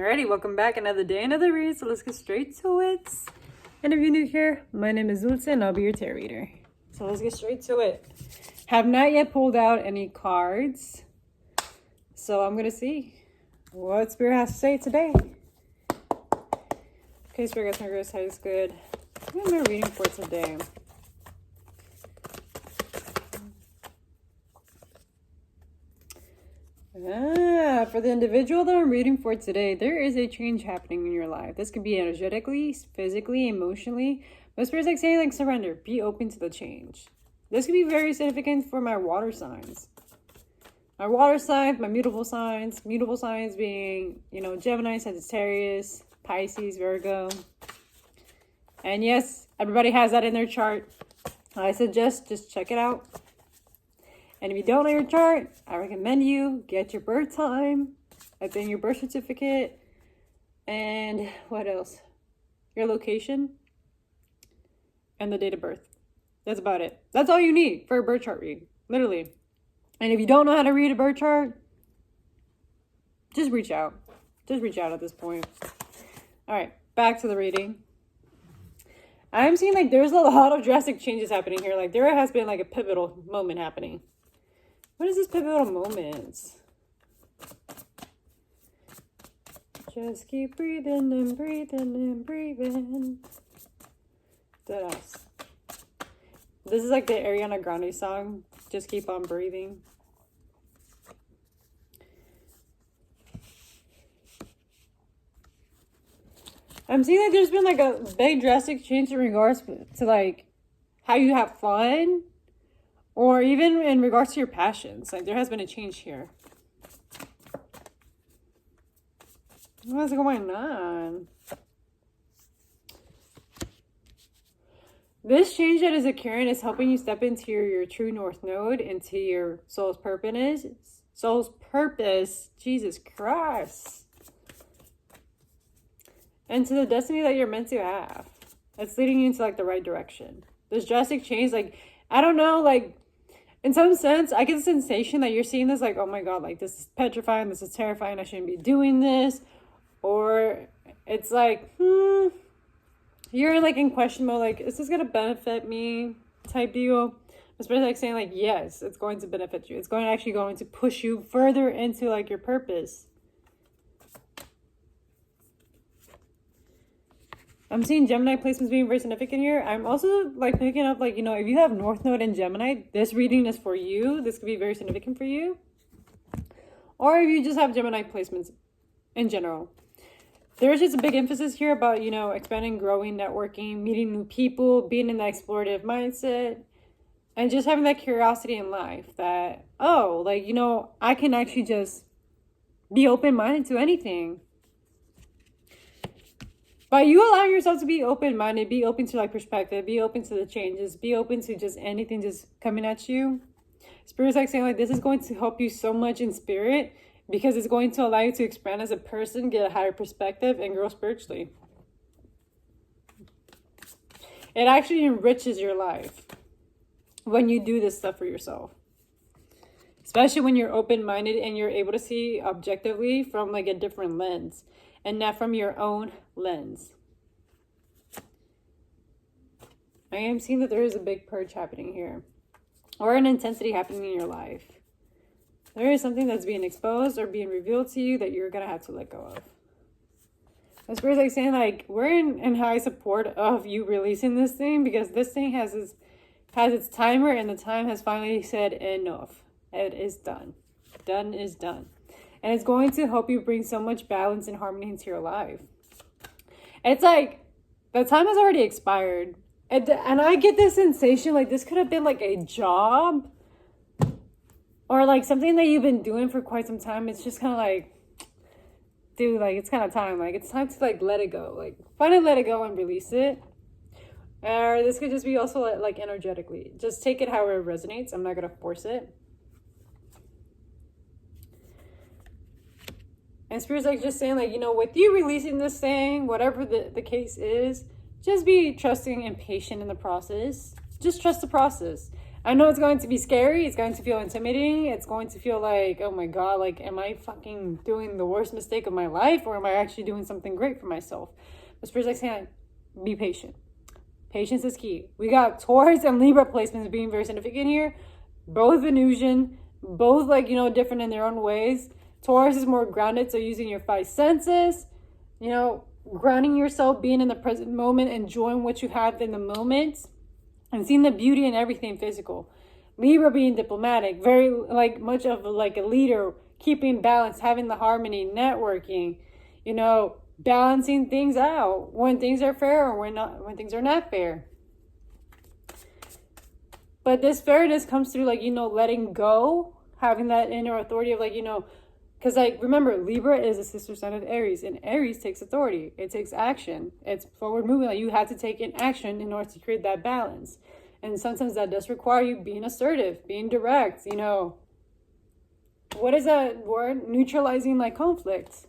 Alrighty, welcome back. Another day, another read. So let's get straight to it. And if you're new here, my name is Dulce and I'll be your tarot reader. So let's get straight to it. Have not yet pulled out any cards. So I'm going to see what Spirit has to say today. Okay, Spirit, guys, my grace is good. What am I reading for today? For the individual that I'm reading for today, there is a change happening in your life. This could be energetically, physically, emotionally. But Spirit's like saying, like, surrender. Be open to the change. This could be very significant for my water signs. My water signs, my mutable signs. Mutable signs being, Gemini, Sagittarius, Pisces, Virgo. And yes, everybody has that in their chart. I suggest just check it out. And if you don't know your chart, I recommend you get your birth time. That's in your birth certificate. And what else? Your location. And the date of birth. That's about it. That's all you need for a birth chart read. Literally. And if you don't know how to read a birth chart, just reach out. Just reach out at this point. All right. Back to the reading. I'm seeing like there's a lot of drastic changes happening here. Like there has been like a pivotal moment happening. What is this pivotal moment? Just keep breathing and breathing and breathing. Deadass. This is like the Ariana Grande song. Just keep on breathing. I'm seeing that there's been like a big drastic change in regards to like how you have fun. Or even in regards to your passions. Like, there has been a change here. What's going on? This change that is occurring is helping you step into your true north node, into your soul's purpose. Soul's purpose. Jesus Christ. And to the destiny that you're meant to have. It's leading you into, like, the right direction. This drastic change, like, I don't know, like, in some sense, I get the sensation that you're seeing this like, oh my God, like this is petrifying, this is terrifying, I shouldn't be doing this. Or it's like, you're like in question mode, like, is this going to benefit me type deal? Especially like saying like, yes, it's going to benefit you. It's actually going to push you further into like your purpose. I'm seeing Gemini placements being very significant here. I'm also like picking up like, if you have North Node in Gemini, this reading is for you. This could be very significant for you. Or if you just have Gemini placements in general. There's just a big emphasis here about, expanding, growing, networking, meeting new people, being in that explorative mindset. And just having that curiosity in life that, I can actually just be open-minded to anything. But you allow yourself to be open-minded, be open to like perspective, be open to the changes, be open to just anything just coming at you. Spirit's like saying like this is going to help you so much in spirit because it's going to allow you to expand as a person, get a higher perspective, and grow spiritually. It actually enriches your life when you do this stuff for yourself. Especially when you're open-minded and you're able to see objectively from like a different lens. And not from your own lens. I am seeing that there is a big purge happening here. Or an intensity happening in your life. There is something that's being exposed or being revealed to you that you're going to have to let go of. The Spirit's like saying like, we're in high support of you releasing this thing. Because this thing has its timer and the time has finally said enough. It is done. Done is done. And it's going to help you bring so much balance and harmony into your life. It's like, the time has already expired. And I get this sensation, like this could have been like a job. Or like something that you've been doing for quite some time. It's just kind of like, dude, like it's kind of time. Like it's time to like let it go. Like finally let it go and release it. Or this could just be also like energetically. Just take it however it resonates. I'm not going to force it. And Spirit's like just saying like, with you releasing this thing, whatever the case is, just be trusting and patient in the process. Just trust the process. I know it's going to be scary. It's going to feel intimidating. It's going to feel like, oh my God, like, am I fucking doing the worst mistake of my life? Or am I actually doing something great for myself? But Spirit's like saying, be patient. Patience is key. We got Taurus and Libra placements being very significant here. Both Venusian, both like, you know, different in their own ways. Taurus is more grounded, so using your five senses, you know, grounding yourself, being in the present moment, enjoying what you have in the moment, and seeing the beauty in everything physical. Libra being diplomatic, very like much of like a leader, keeping balance, having the harmony, networking, you know, balancing things out when things are fair or when things are not fair. But this fairness comes through, like, you know, letting go, having that inner authority of, like, you know, because, like, remember, Libra is a sister sign of Aries, and Aries takes authority. It takes action. It's forward movement. Like, you have to take in action in order to create that balance. And sometimes that does require you being assertive, being direct, you know. What is that word? Neutralizing, like, conflict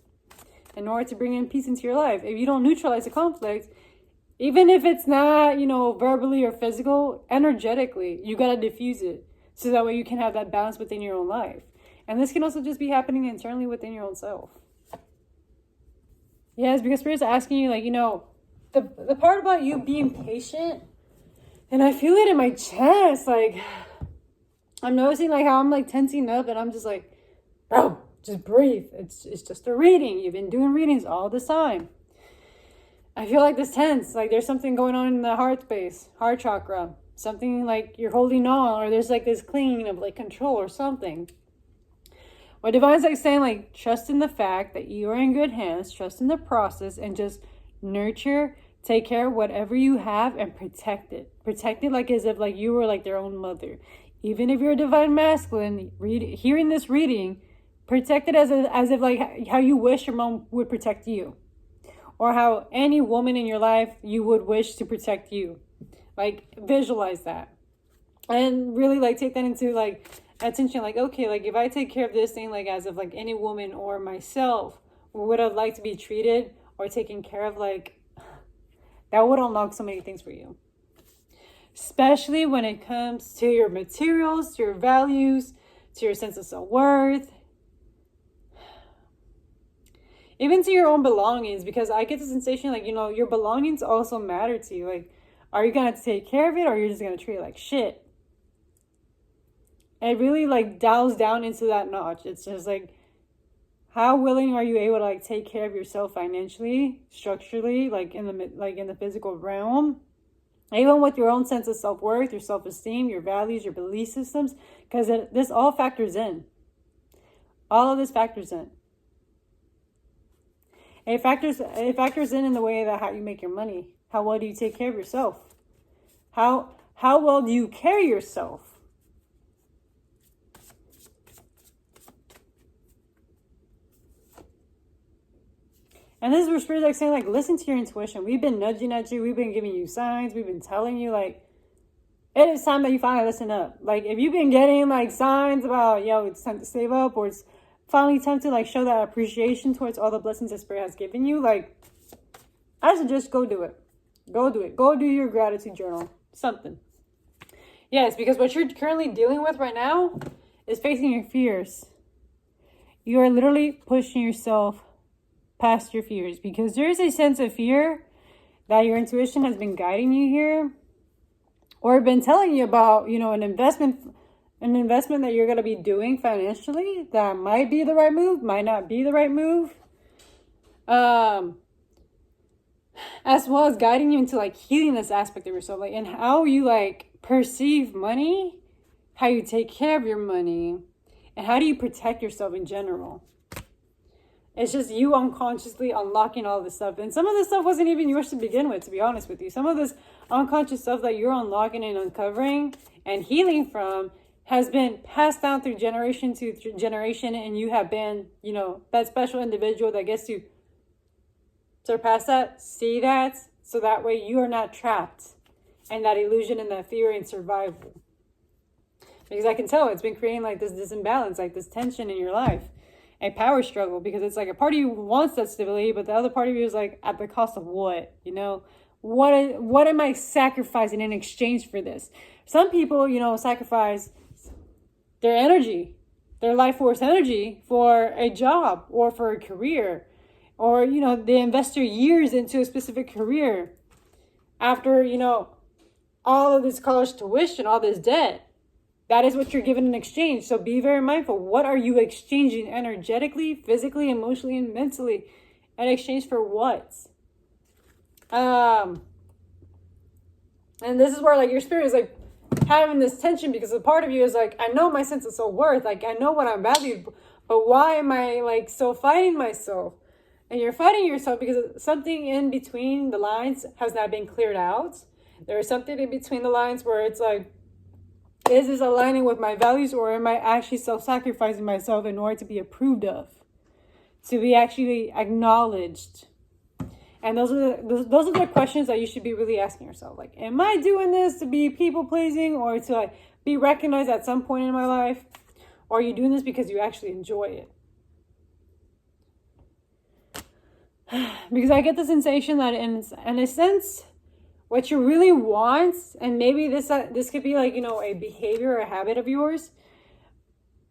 in order to bring in peace into your life. If you don't neutralize the conflict, even if it's not, you know, verbally or physical, energetically, you got to diffuse it. So that way you can have that balance within your own life. And this can also just be happening internally within your own self. Yes, because Spirit's asking you, like, you know, the part about you being patient, and I feel it in my chest, like, I'm noticing, like, how I'm, like, tensing up, and I'm just like, bro, just breathe. It's just a reading. You've been doing readings all this time. I feel like this tense, like there's something going on in the heart space, heart chakra. Something like you're holding on, or there's like this clinging of like control or something. What Divine's like saying, like, trust in the fact that you are in good hands, trust in the process, and just nurture, take care of whatever you have and protect it. Protect it like as if like you were like their own mother. Even if you're a divine masculine, hearing this reading, protect it as if like how you wish your mom would protect you. Or how any woman in your life you would wish to protect you. Like, visualize that. And really, like, take that into, like, attention. Like, okay, like, if I take care of this thing, like, as of, like, any woman or myself, would I like to be treated or taken care of? Like, that would unlock so many things for you. Especially when it comes to your materials, to your values, to your sense of self-worth. Even to your own belongings, because I get the sensation, like, you know, your belongings also matter to you. Like, are you going to take care of it, or you're just going to treat it like shit? And it really, like, dials down into that notch. It's just, like, how willing are you able to, like, take care of yourself financially, structurally, like, in the physical realm? Even with your own sense of self-worth, your self-esteem, your values, your belief systems, because this all factors in. All of this factors in. It factors in the way that how you make your money. How well do you take care of yourself? How well do you carry yourself? And this is where Spirit's like saying, like, listen to your intuition. We've been nudging at you. We've been giving you signs. We've been telling you, like, it is time that you finally listen up. Like, if you've been getting, like, signs about, yo, it's time to save up, or it's finally time to, like, show that appreciation towards all the blessings that Spirit has given you, like, I suggest go do it. Go do it. Go do your gratitude journal. Something. Yes, because what you're currently dealing with right now is facing your fears. You are literally pushing yourself past your fears, because there is a sense of fear that your intuition has been guiding you here, or been telling you about, you know, an investment that you're going to be doing financially that might be the right move, might not be the right move. As well as guiding you into, like, healing this aspect of yourself, like, and how you, like, perceive money, how you take care of your money, and how do you protect yourself in general. It's just you unconsciously unlocking all this stuff. And some of this stuff wasn't even yours to begin with, to be honest with you. Some of this unconscious stuff that you're unlocking and uncovering and healing from has been passed down through generation to generation. And you have been, you know, that special individual that gets to surpass that, see that, so that way you are not trapped in that illusion and that fear and survival. Because I can tell it's been creating, like, this imbalance, like this tension in your life. A power struggle, because it's like a part of you wants that stability, but the other part of you is like, at the cost of what? You know, What am I sacrificing in exchange for this? Some people, sacrifice their energy, their life force energy for a job or for a career. Or, they invest their years into a specific career after, all of this college tuition, all this debt. That is what you're given in exchange. So be very mindful. What are you exchanging energetically, physically, emotionally, and mentally in exchange for what? And this is where like your spirit is like having this tension, because a part of you is like, I know my sense of self-worth, like I know what I'm valued, but why am I like so fighting myself? And you're fighting yourself because something in between the lines has not been cleared out. There's something in between the lines where it's like, is this aligning with my values, or am I actually self-sacrificing myself in order to be approved of, to be actually acknowledged? And those are the questions that you should be really asking yourself. Like, am I doing this to be people-pleasing, or to like be recognized at some point in my life? Or are you doing this because you actually enjoy it? Because I get the sensation that in a sense, what you really want, and maybe this could be like, a behavior or a habit of yours,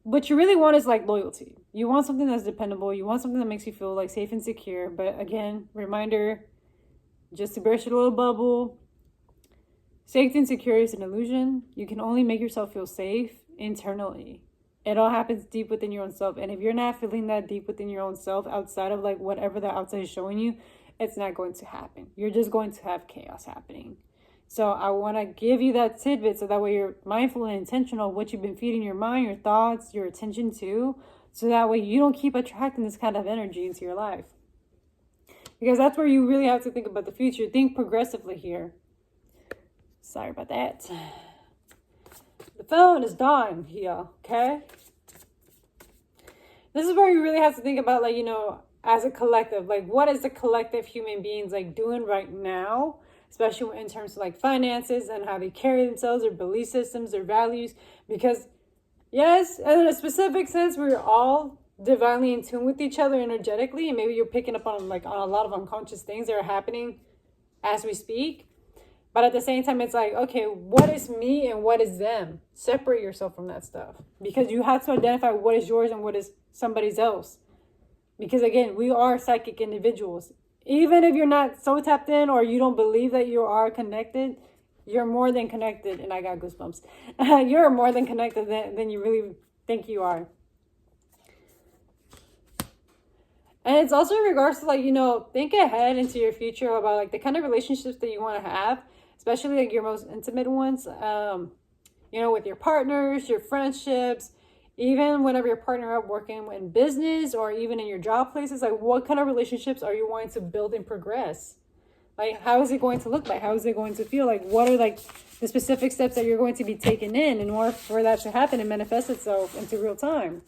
what you really want is like loyalty. You want something that's dependable. You want something that makes you feel like safe and secure. But again, reminder, just to burst your little bubble, safety and security is an illusion. You can only make yourself feel safe internally. It all happens deep within your own self. And if you're not feeling that deep within your own self, outside of like whatever the outside is showing you, it's not going to happen. You're just going to have chaos happening. So I want to give you that tidbit so that way you're mindful and intentional of what you've been feeding your mind, your thoughts, your attention to, so that way you don't keep attracting this kind of energy into your life. Because that's where you really have to think about the future. Think progressively here. Sorry about that. The phone is dying here, okay? This is where you really have to think about, like, as a collective, like, what is the collective human beings, like, doing right now? Especially in terms of, like, finances and how they carry themselves, their belief systems, their values. Because, yes, in a specific sense, we're all divinely in tune with each other energetically. And maybe you're picking up on, like, on a lot of unconscious things that are happening as we speak. But at the same time, it's like, okay, what is me and what is them? Separate yourself from that stuff. Because you have to identify what is yours and what is somebody else. Because again, we are psychic individuals. Even if you're not so tapped in, or you don't believe that you are connected, you're more than connected. And I got goosebumps. You're more than connected than you really think you are. And it's also in regards to, like, think ahead into your future about, like, the kind of relationships that you want to have. Especially, like, your most intimate ones, with your partners, your friendships, even whenever you're partner up working in business or even in your job places. Like, what kind of relationships are you wanting to build and progress? Like, how is it going to look like? How is it going to feel like? What are, like, the specific steps that you're going to be taking in order for that to happen and manifest itself into real time?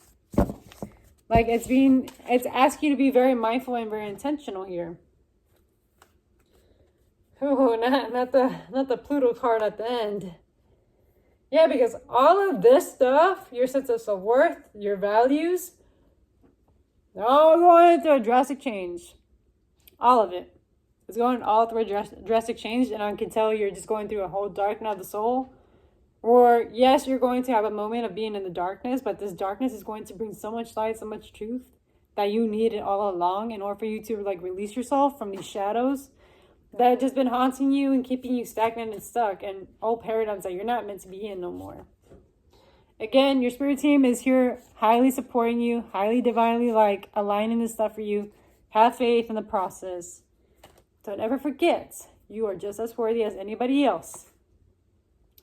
Like, it's asking you to be very mindful and very intentional here. Oh, not the Pluto card at the end. Yeah, because all of this stuff, your sense of self-worth, your values, they're all going through a drastic change. All of it. It's going all through a drastic change, and I can tell you're just going through a whole dark night of the soul. Or, yes, you're going to have a moment of being in the darkness, but this darkness is going to bring so much light, so much truth that you needed all along in order for you to, like, release yourself from these shadows that have just been haunting you and keeping you stagnant and stuck and old paradigms that you're not meant to be in no more. Again, your spirit team is here highly supporting you, highly divinely, like, aligning this stuff for you. Have faith in the process. Don't ever forget, you are just as worthy as anybody else.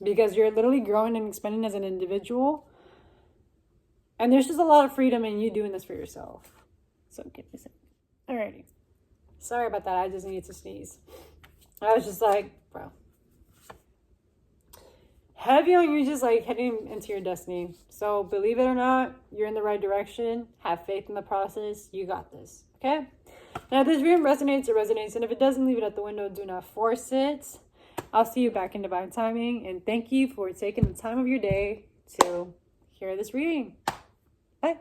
Because you're literally growing and expanding as an individual. And there's just a lot of freedom in you doing this for yourself. So give me a second. Alrighty. Sorry about that. I just needed to sneeze. I was just like, bro. Heavy on you, just like heading into your destiny. So believe it or not, you're in the right direction. Have faith in the process. You got this. Okay? Now, if this dream resonates, it resonates. And if it doesn't, leave it at the window. Do not force it. I'll see you back in divine timing. And thank you for taking the time of your day to hear this reading. Bye.